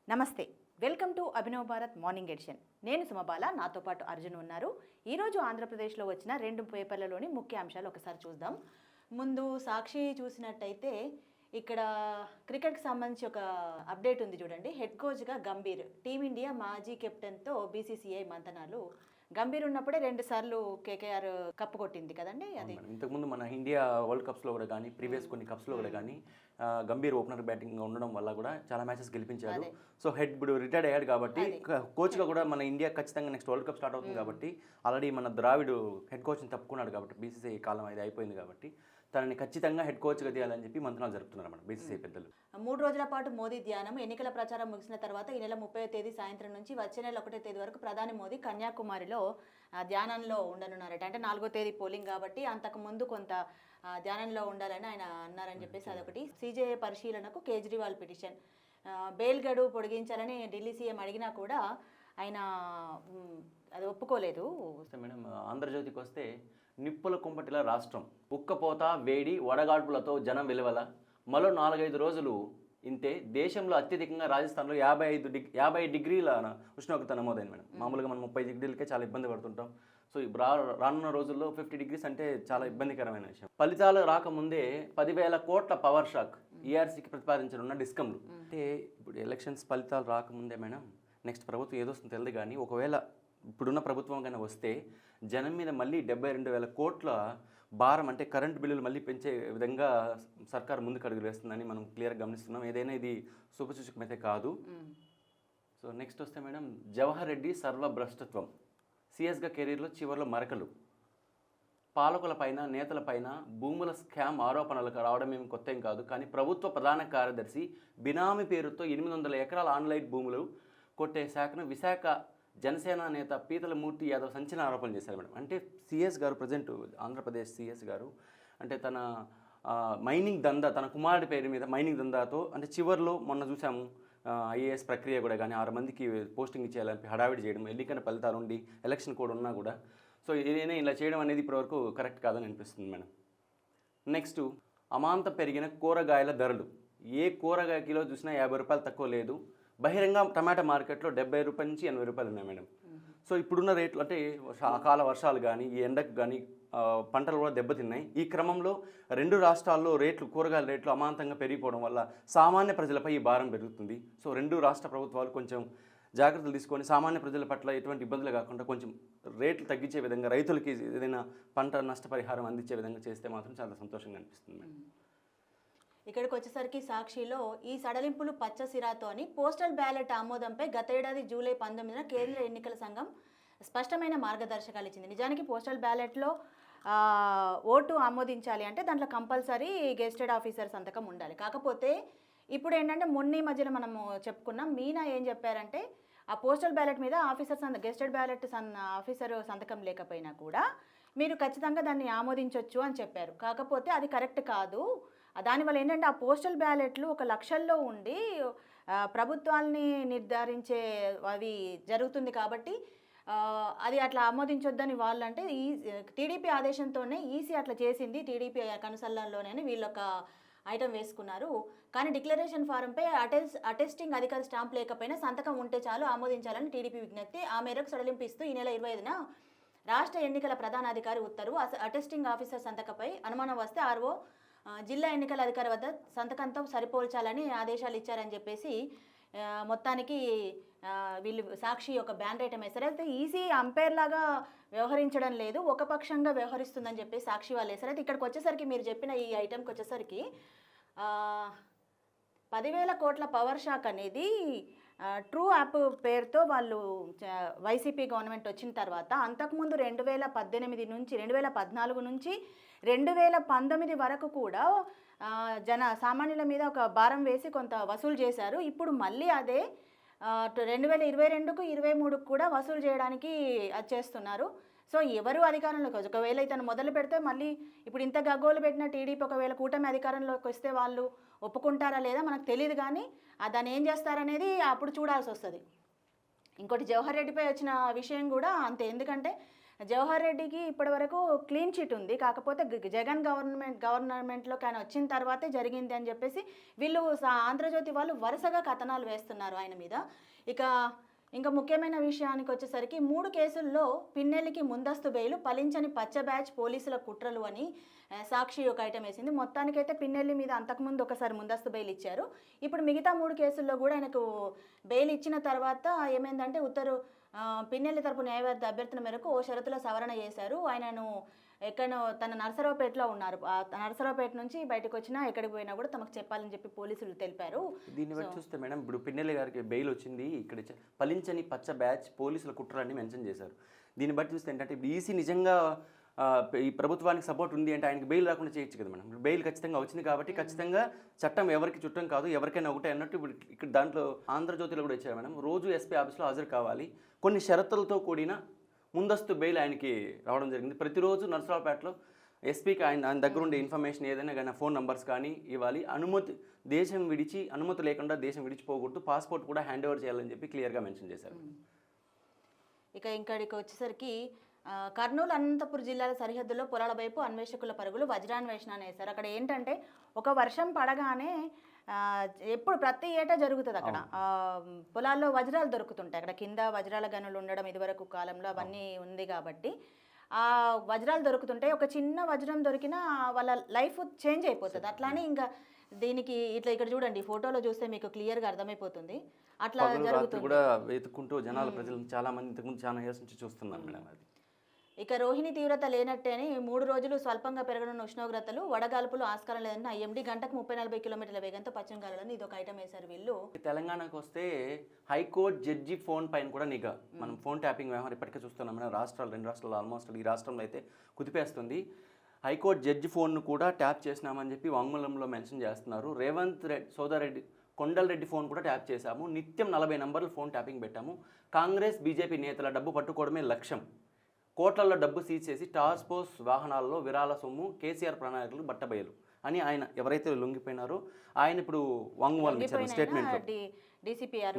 నమస్తే, welcome to Abhinav Bharat morning edition. నేను సుమబాల, నాతో పాటు అర్జున్ ఉన్నారు. ఈరోజు ఆంధ్రప్రదేశ్లో వచ్చిన 2 పేపర్లలోని ముఖ్య అంశాలు ఒకసారి చూద్దాం. ముందు సాక్షి చూసినట్టయితే ఇక్కడ క్రికెట్కి సంబంధించి ఒక అప్డేట్ ఉంది చూడండి. హెడ్ కోచ్గా గంభీర్, టీమిండియా మాజీ కెప్టెన్తో బీసీసీఐ మంతనాలు. గంభీర్ ఉన్నప్పుడే 2 సార్లు కేకేఆర్ కప్పు కొట్టింది కదండి. అది ఇంతకుముందు మన ఇండియా వరల్డ్ కప్స్లో కూడా కానీ ప్రీవియస్ కొన్ని కప్స్లో కూడా కానీ గంభీర్ ఓపెనర్ బ్యాటింగ్ ఉండడం వల్ల కూడా చాలా మ్యాచెస్ గెలిపించారు. సో హెడ్ ఇప్పుడు రిటైర్డ్ అయ్యాడు కాబట్టి కోచ్గా కూడా మన ఇండియా ఖచ్చితంగా నెక్స్ట్ వరల్డ్ కప్ స్టార్ట్ అవుతుంది కాబట్టి ఆల్రెడీ మన ద్రావిడ్ హెడ్ కోచ్ని తప్పుకున్నాడు కాబట్టి బీసీసీఐ కాలం అది అయిపోయింది కాబట్టి తనని ఖచ్చితంగా హెడ్ కోచ్గా తీయాలని చెప్పి మంత్రాలు జరుపుతున్నారు అన్నమాట బీసీసీఐ పెద్దలు. 3 రోజుల పాటు మోదీ ధ్యానం. ఎన్నికల ప్రచారం ముగిసిన తర్వాత ఈ నెల 30వ తేదీ సాయంత్రం నుంచి వచ్చే నెల 1వ తేదీ వరకు ప్రధాని మోదీ కన్యాకుమారిలో ధ్యానంలో ఉండనున్నారట. అంటే 4వ తేదీ పోలింగ్ కాబట్టి అంతకుముందు కొంత ధ్యానంలో ఉండాలని ఆయన అన్నారని చెప్పేసి అదొకటి. సీజేఐ పరిశీలనకు కేజ్రీవాల్ పిటిషన్. బెయిల్ గడువు పొడిగించాలని ఢిల్లీ సీఎం అడిగినా కూడా ఆయన అది ఒప్పుకోలేదు. మేడం ఆంధ్రజ్యోతికి వస్తే నిప్పుల కుంపటిల రాష్ట్రం, ఉక్కపోత వేడి వడగాడ్పులతో జనం వెలువల, మరో 4-5 రోజులు ఇంతే. దేశంలో అత్యధికంగా రాజస్థాన్లో 50 డిగ్రీల ఉష్ణోగ్రత నమోదైంది మేడం. మామూలుగా మనం 30 డిగ్రీలకే చాలా ఇబ్బంది పడుతుంటాం. సో రానున్న రోజుల్లో 50 డిగ్రీస్ అంటే చాలా ఇబ్బందికరమైన విషయం. ఫలితాలు రాకముందే 10,000 కోట్ల పవర్ షాక్ ఈఆర్సీకి ప్రతిపాదించనున్న డిస్కంలు. అంటే ఇప్పుడు ఎలక్షన్స్ ఫలితాలు రాకముందే మేడం నెక్స్ట్ ప్రభుత్వం ఏదొస్తుందో తెలియదు కానీ ఒకవేళ ఇప్పుడున్న ప్రభుత్వం కానీ వస్తే జనం మీద మళ్ళీ 72,000 కోట్ల భారం అంటే కరెంట్ బిల్లులు మళ్ళీ పెంచే విధంగా సర్కారు ముందుకు అడుగులు వేస్తుందని మనం క్లియర్గా గమనిస్తున్నాం. ఏదైనా ఇది శుభసూచకమైతే కాదు. సో నెక్స్ట్ వస్తే మేడం జవహర్ రెడ్డి సర్వభ్రష్టత్వం, సిఎస్గా కెరీర్లో చివరిలో మరకలు. పాలకులపైన నేతలపైన భూముల స్కామ్ ఆరోపణలకు రావడం ఏమి కొత్త ఏం కాదు. కానీ ప్రభుత్వ ప్రధాన కార్యదర్శి బినామీ పేరుతో 800 ఎకరాల ఆన్లైన్ భూములు కొట్టే శాఖను విశాఖ జనసేన నేత పీతల మూర్తి యాదవ్ సంచలన ఆరోపణలు చేశారు మేడం. అంటే సిఎస్ గారు ప్రజెంట్ ఆంధ్రప్రదేశ్ సిఎస్ గారు అంటే తన మైనింగ్ దందా, తన కుమారుడి పేరు మీద మైనింగ్ దందాతో అంటే చివరిలో మొన్న చూసాము ఐఏఎస్ ప్రక్రియ కూడా కానీ 6 మందికి పోస్టింగ్ ఇచ్చేయాలని హడావిడి చేయడం, ఎన్నికల ఫలితాలు ఉండి ఎలక్షన్ కోడ్ ఉన్నా కూడా సో ఏదైనా ఇలా చేయడం అనేది ఇప్పటివరకు కరెక్ట్ కాదని అనిపిస్తుంది మేడం. నెక్స్ట్ అమాంతం పెరిగిన కూరగాయల ధరలు. ఏ కూరగాయ కిలో చూసినా 50 రూపాయలు తక్కువ లేదు. బహిరంగ టమాటా మార్కెట్లో 70 రూపాయల నుంచి 80 రూపాయలు ఉన్నాయి మేడం. సో ఇప్పుడున్న రేట్లు అంటే అకాల వర్షాలు కానీ ఈ ఎండకు కానీ పంటలు కూడా దెబ్బతిన్నాయి. ఈ క్రమంలో 2 రాష్ట్రాల్లో కూరగాయల రేట్లు అమాంతంగా పెరిగిపోవడం వల్ల సామాన్య ప్రజలపై ఈ భారం పెరుగుతుంది. సో 2 రాష్ట్ర ప్రభుత్వాలు కొంచెం జాగ్రత్తలు తీసుకొని సామాన్య ప్రజల పట్ల ఎటువంటి ఇబ్బందులు కాకుండా కొంచెం రేట్లు తగ్గించే విధంగా రైతులకి ఏదైనా పంట నష్టపరిహారం అందించే విధంగా చేస్తే మాత్రం చాలా సంతోషంగా అనిపిస్తుంది మేడం. ఇక్కడికి వచ్చేసరికి సాక్షిలో ఈ సడలింపులు పచ్చసిరాతో అని పోస్టల్ బ్యాలెట్ ఆమోదంపై గత ఏడాది జూలై 19న కేంద్ర ఎన్నికల సంఘం స్పష్టమైన మార్గదర్శకాలు ఇచ్చింది. నిజానికి పోస్టల్ బ్యాలెట్లో ఓటు ఆమోదించాలి అంటే దాంట్లో కంపల్సరీ గెస్టెడ్ ఆఫీసర్ సంతకం ఉండాలి. కాకపోతే ఇప్పుడు ఏంటంటే మొన్న మధ్యలో మనము చెప్పుకున్నాం, మీనా ఏం చెప్పారంటే ఆ పోస్టల్ బ్యాలెట్ మీద గెస్టెడ్ బ్యాలెట్ ఆఫీసర్ సంతకం లేకపోయినా కూడా మీరు ఖచ్చితంగా దాన్ని ఆమోదించవచ్చు అని చెప్పారు. కాకపోతే అది కరెక్ట్ కాదు. దానివల్ల ఏంటంటే ఆ పోస్టల్ బ్యాలెట్లు 1 లక్షల్లో ఉండి ప్రభుత్వాల్ని నిర్ధారించే అవి జరుగుతుంది కాబట్టి అది అట్లా ఆమోదించొద్దని వాళ్ళంటే ఈ టీడీపీ ఆదేశంతోనే ఈసీ అట్లా చేసింది, టీడీపీ కనుసల్లంలోనే వీళ్ళొక ఐటమ్ వేసుకున్నారు. కానీ డిక్లరేషన్ ఫారంపై అటెస్టింగ్ అధికారి స్టాంప్ లేకపోయినా సంతకం ఉంటే చాలు ఆమోదించాలని టీడీపీ విజ్ఞప్తి. ఆ మేరకు సడలింపిస్తూ ఈ నెల 25న రాష్ట్ర ఎన్నికల ప్రధానాధికారి ఉత్తర్వు. అటెస్టింగ్ ఆఫీసర్ సంతకంపై అనుమానం వస్తే ఆర్ఓ జిల్లా ఎన్నికల అధికారి వద్ద సంతకంతో సరిపోల్చాలని ఆదేశాలు ఇచ్చారని చెప్పేసి మొత్తానికి వీళ్ళు సాక్షి ఒక బ్యాన్ ఐటమ్ వేశారు. అయితే ఈసీ అంపైర్ లాగా వ్యవహరించడం లేదు, ఒకపక్షంగా వ్యవహరిస్తుందని చెప్పి సాక్షి వాళ్ళు వేశారు. అయితే ఇక్కడికి వచ్చేసరికి మీరు చెప్పిన ఈ ఐటమ్కి వచ్చేసరికి 10,000 కోట్ల పవర్ షాక్ అనేది ట్రూ యాప్ పేరుతో వాళ్ళు వైసీపీ గవర్నమెంట్ వచ్చిన తర్వాత అంతకుముందు 2018 నుంచి 2014 నుంచి 2019 వరకు కూడా సామాన్యుల మీద ఒక భారం వేసి కొంత వసూలు చేశారు. ఇప్పుడు మళ్ళీ అదే 2022కు 23కు కూడా వసూలు చేయడానికి అది చేస్తున్నారు. సో ఎవరు అధికారంలోకి ఒకవేళ ఇతను మొదలు పెడితే మళ్ళీ ఇప్పుడు ఇంత గగ్గోలు పెట్టిన టీడీపీ ఒకవేళ కూటమి అధికారంలోకి వస్తే వాళ్ళు ఒప్పుకుంటారా లేదా మనకు తెలియదు. కానీ దాన్ని ఏం చేస్తారనేది అప్పుడు చూడాల్సి వస్తుంది. ఇంకోటి జవహర్ రెడ్డిపై వచ్చిన విషయం కూడా అంతే. ఎందుకంటే జవహర్ రెడ్డికి ఇప్పటివరకు క్లీన్ చిట్ ఉంది, కాకపోతే జగన్ గవర్నమెంట్లోకి ఆయన వచ్చిన తర్వాతే జరిగింది అని చెప్పేసి వీళ్ళు ఆంధ్రజ్యోతి వాళ్ళు వరుసగా కథనాలు వేస్తున్నారు ఆయన మీద. ఇంకా ముఖ్యమైన విషయానికి వచ్చేసరికి 3 కేసుల్లో పిన్నెల్లికి ముందస్తు బెయిలు, ఫలించని పచ్చ బ్యాచ్ పోలీసుల కుట్రలు అని సాక్షి ఒక ఐటమ్ వేసింది. మొత్తానికైతే పిన్నెల్లి మీద అంతకుముందు ఒకసారి ముందస్తు బెయిల్ ఇచ్చారు. ఇప్పుడు మిగతా 3 కేసుల్లో కూడా ఆయనకు బెయిల్ ఇచ్చిన తర్వాత ఏమైందంటే పిన్నెల్లి తరపు న్యాయవాది అభ్యర్థన మేరకు ఓ షరతుల సవరణ చేశారు. ఆయనను ఎక్కడో తన నరసరావుపేటలో ఉన్నారు, నరసరావుపేట నుంచి బయటకు వచ్చినా ఎక్కడికి పోయినా కూడా తమకు చెప్పాలని చెప్పి పోలీసులు తెలిపారు. దీన్ని బట్టి చూస్తే మేడం, ఇప్పుడు పిన్నెల్లి గారికి బెయిల్ వచ్చింది, ఇక్కడ ఫలించని పచ్చ బ్యాచ్ పోలీసుల కుట్రని మెన్షన్ చేశారు. దీన్ని బట్టి చూస్తే ఏంటంటే ఈసీ నిజంగా ఈ ప్రభుత్వానికి సపోర్ట్ ఉంది అంటే ఆయనకి బెయిల్ రాకుండా చేయొచ్చు కదా మేడం. బెయిల్ ఖచ్చితంగా వచ్చింది కాబట్టి ఖచ్చితంగా చట్టం ఎవరికి చుట్టం కాదు, ఎవరికైనా ఒకటే అన్నట్టు ఇప్పుడు ఇక్కడ దాంట్లో ఆంధ్రజ్యోతిలో కూడా ఇచ్చారు మేడం. రోజు ఎస్పీ ఆఫీస్లో హాజరు కావాలి, కొన్ని షరతులతో కూడిన ముందస్తు బెయిల్ ఆయనకి రావడం జరిగింది. ప్రతిరోజు నరసరావుపేటలో ఎస్పీకి ఆయన దగ్గర ఉండే ఇన్ఫర్మేషన్ ఏదైనా కానీ ఫోన్ నంబర్స్ కానీ ఇవ్వాలి, అనుమతి లేకుండా దేశం విడిచిపోకూడదు, పాస్పోర్ట్ కూడా హ్యాండ్ ఓవర్ చేయాలని చెప్పి క్లియర్గా మెన్షన్ చేశారు. ఇక్కడికి వచ్చేసరికి కర్నూలు అనంతపురం జిల్లాల సరిహద్దులో పొలాల వైపు అన్వేషకుల పరుగులు వజ్రాన్వేషణ వేశారు. అక్కడ ఏంటంటే ఒక వర్షం పడగానే ఎప్పుడు ప్రతి ఏటా జరుగుతుంది అక్కడ పొలాల్లో వజ్రాలు దొరుకుతుంటాయి. అక్కడ కింద వజ్రాల గనులు ఉండడం ఇదివరకు కాలంలో అవన్నీ ఉంది కాబట్టి ఆ వజ్రాలు దొరుకుతుంటాయి. ఒక చిన్న వజ్రం దొరికినా వాళ్ళ లైఫ్ చేంజ్ అయిపోతుంది. అట్లానే ఇంకా దీనికి ఇక్కడ చూడండి, ఫోటోలో చూస్తే మీకు క్లియర్గా అర్థమైపోతుంది. అట్లా జరుగుతుంది కూడా వెతుక్కుంటూ జనాలు ప్రజలు చాలా మంది ఇంతకుముందు చాలా ఇయర్స్ నుంచి చూస్తున్నారు మేడం. అది రోహిణి తీవ్రత లేనట్టేని 3 రోజులు స్వల్పంగా పెరగనున్న ఉష్ణోగ్రతలు, వడగాల్పులు ఆస్కారం లేదని ఐఎండీ గంటకు 30-40 కిలోమీటర్ల వేగంతో పశ్చిమ గాలులని ఇది ఒక ఐటమ్ వేశారు వీళ్ళు. తెలంగాణకు వస్తే హైకోర్టు జడ్జి ఫోన్ పైన కూడా నిఘా, మనం ఫోన్ ట్యాపింగ్ వ్యవహారం ఇప్పటికే చూస్తున్నాం మేడం. 2 రాష్ట్రాలు ఆల్మోస్ట్ ఈ రాష్ట్రంలో అయితే కుదిపేస్తుంది. హైకోర్టు జడ్జి ఫోన్ను కూడా ట్యాప్ చేసినామని చెప్పి వాంగ్మూలంలో మెన్షన్ చేస్తున్నారు. రేవంత్ రెడ్డి సోదరెడ్డి కొండలరెడ్డి ఫోన్ కూడా ట్యాప్ చేశాము, నిత్యం 40 నంబర్లు ఫోన్ ట్యాపింగ్ పెట్టాము, కాంగ్రెస్ బీజేపీ నేతల డబ్బు పట్టుకోవడమే లక్ష్యం, కోట్లలో డబ్బు సీజ్ చేసి టాస్క్ ఫోర్స్ వాహనాల్లో విరాళ సొమ్ము, కేసీఆర్ ప్రణాళికలు బట్టబయలు అని ఆయన ఎవరైతే లొంగిపోయినారో ఆయన ఇప్పుడు వాంగ్మూలం ఇచ్చారు స్టేట్మెంట్.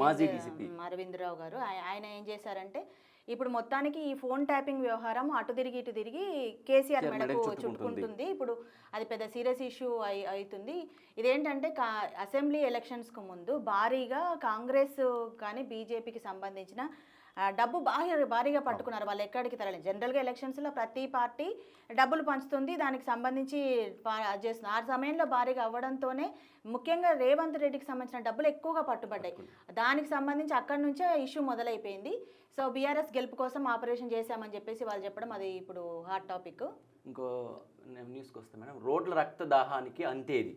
మాజీ డీసీపీ అరవిందరావు గారు ఆయన ఏం చేశారంటే ఇప్పుడు మొత్తానికి ఈ ఫోన్ ట్యాపింగ్ వ్యవహారం అటు తిరిగి కేసీఆర్ మెడకు చుట్టుకుంటుంది. ఇప్పుడు అది పెద్ద సీరియస్ ఇష్యూ అవుతుంది. ఇదేంటంటే అసెంబ్లీ ఎలక్షన్స్కు ముందు భారీగా కాంగ్రెస్ కానీ బీజేపీకి సంబంధించిన డబ్బు భారీగా పట్టుకున్నారు. వాళ్ళు ఎక్కడికి తరలేదు. జనరల్గా ఎలక్షన్స్లో ప్రతి పార్టీ డబ్బులు పంచుతుంది, దానికి సంబంధించి చేస్తుంది. ఆ సమయంలో భారీగా అవ్వడంతోనే ముఖ్యంగా రేవంత్ రెడ్డికి సంబంధించిన డబ్బులు ఎక్కువగా పట్టుబడ్డాయి. దానికి సంబంధించి అక్కడి నుంచే ఇష్యూ మొదలైపోయింది. సో బీఆర్ఎస్ గెలుపు కోసం ఆపరేషన్ చేశామని చెప్పేసి వాళ్ళు చెప్పడం అది ఇప్పుడు హాట్ టాపిక్. ఇంకో న్యూస్కి వస్తే మేడం, రోడ్ల రక్తదాహానికి అంతేది.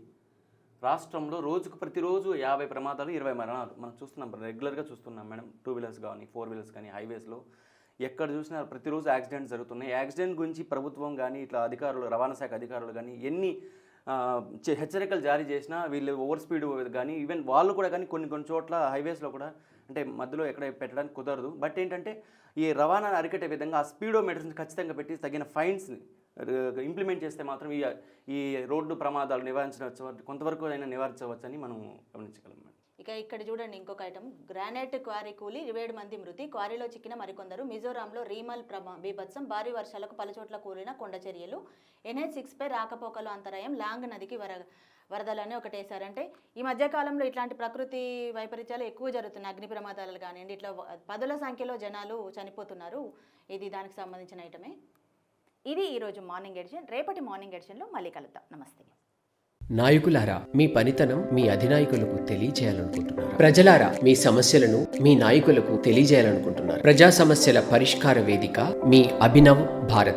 రాష్ట్రంలో ప్రతిరోజు 50 ప్రమాదాలు, 20 మరణాలు మనం చూస్తున్నాం, రెగ్యులర్గా చూస్తున్నాం మేడం. 2 వీలర్స్ కానీ 4 వీలర్స్ కానీ హైవేస్లో ఎక్కడ చూసినా ప్రతిరోజు యాక్సిడెంట్స్ జరుగుతున్నాయి. యాక్సిడెంట్ గురించి ప్రభుత్వం కానీ ఇట్లా అధికారులు, రవాణా శాఖ అధికారులు కానీ ఎన్ని హెచ్చరికలు జారీ చేసినా వీళ్ళు ఓవర్ స్పీడ్ కానీ ఈవెన్ వాళ్ళు కూడా కానీ కొన్ని చోట్ల హైవేస్లో కూడా అంటే మధ్యలో ఎక్కడ పెట్టడానికి కుదరదు. బట్ ఏంటంటే ఈ రవాణాను అరికట్టే విధంగా ఆ స్పీడోమీటర్స్ని ఖచ్చితంగా పెట్టి తగిన ఫైన్స్ని ఇంప్లిమెంట్ చేస్తే మాత్రం ఈ రోడ్డు ప్రమాదాలు నివారించవచ్చు, కొంతవరకు అయినా నివారించవచ్చని మనం గమనించగలం. ఇక్కడ చూడండి ఇంకొక ఐటమ్, గ్రానైట్ క్వారీ కూలి 27 మంది మృతి, క్వారీలో చిక్కిన మరికొందరు. మిజోరాంలో రీమల్ బీభత్సం, భారీ వర్షాలకు పలుచోట్ల కూలిన కొండ చర్యలు, NH6 పై రాకపోకలు అంతరాయం, లాంగ్ నదికి వరదలని ఒకటేసారంటే ఈ మధ్యకాలంలో ఇట్లాంటి ప్రకృతి వైపరీత్యాలు ఎక్కువ జరుగుతున్నాయి. అగ్ని ప్రమాదాలు కానివ్వండి, ఇట్లా 10ల సంఖ్యలో జనాలు చనిపోతున్నారు. ఇది దానికి సంబంధించిన ఐటమే. ఇది ఈరోజు మార్నింగ్ ఎడిషన్. రేపటి మార్నింగ్ ఎడిషన్లో మళ్ళీ కలుద్దాం. నమస్తే. నాయకులారా, మీ పనితనం మీ అధినాయకులకు తెలియజేయాలనుకుంటున్నారు. ప్రజలారా, మీ సమస్యలను మీ నాయకులకు తెలియజేయాలనుకుంటున్నారు. ప్రజా సమస్యల పరిష్కార వేదిక మీ అభినవ్ భారత్.